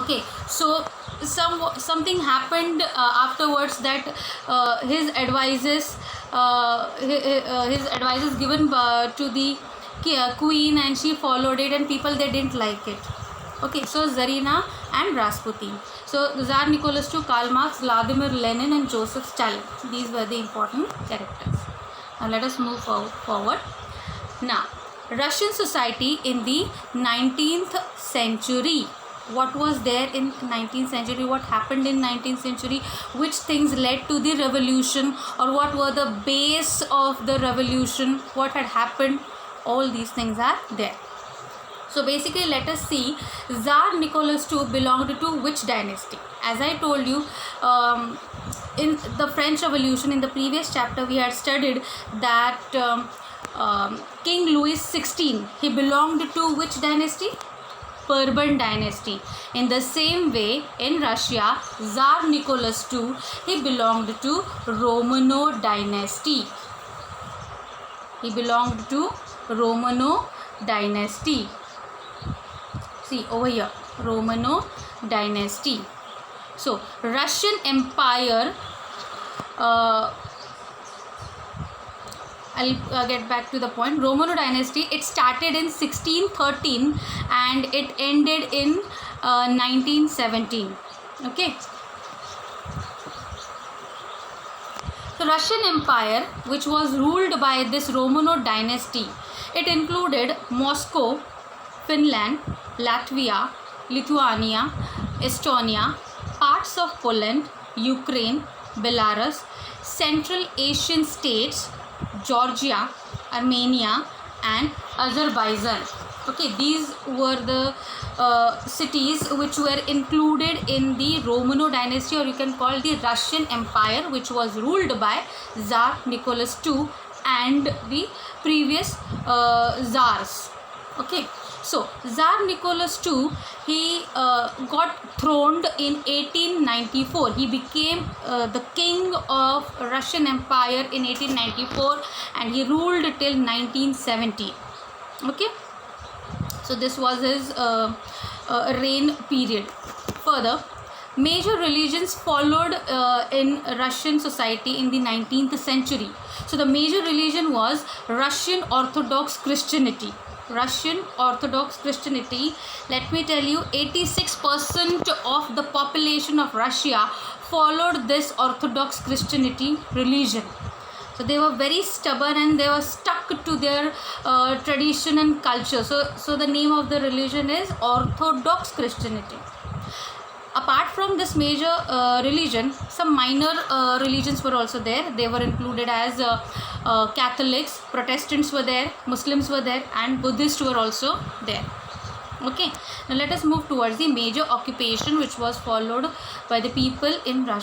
Okay, so something happened afterwards that his advices his advices given to the queen, and she followed it, and people, they didn't like it. Okay, so Zarina and Rasputin. So Tsar Nicholas II, Karl Marx, Vladimir Lenin, and Joseph Stalin. These were the important characters. Now let us move forward. Now, Russian society in the 19th century. What was there in 19th century? What happened in 19th century? Which things led to the revolution, or what were the base of the revolution? What had happened? All these things are there. So basically, let us see, Tsar Nicholas II belonged to which dynasty? As I told you, in the French Revolution, in the previous chapter, we had studied that King Louis XVI, he belonged to which dynasty? Bourbon dynasty. In the same way, in Russia, Tsar Nicholas II, he belonged to Romanov dynasty. He belonged to Romanov dynasty. See over here, Romanov dynasty. So Russian Empire, I'll get back to the point. Romanov dynasty, it started in 1613 and it ended in 1917. Okay. So Russian Empire, which was ruled by this Romanov dynasty, it included Moscow, Finland, Latvia, Lithuania, Estonia, parts of Poland, Ukraine, Belarus, Central Asian states, Georgia, Armenia, and Azerbaijan. Okay, these were the cities which were included in the Romanov dynasty, or you can call the Russian Empire, which was ruled by Tsar Nicholas II and the previous Tsars. Okay, so Tsar Nicholas II, he got throned in 1894. He became the king of Russian Empire in 1894, and he ruled till 1970. Okay, so this was his reign period. Further, major religions followed in Russian society in the 19th century. So the major religion was Russian Orthodox Christianity. Russian Orthodox Christianity, let me tell you, 86% of the population of Russia followed this Orthodox Christianity religion. So they were very stubborn and they were stuck to their tradition and culture. So the name of the religion is Orthodox Christianity. Apart from this major religion, some minor religions were also there. They were included as Catholics, Protestants were there, Muslims were there, and Buddhists were also there. Okay, now let us move towards the major occupation which was followed by the people in Russia.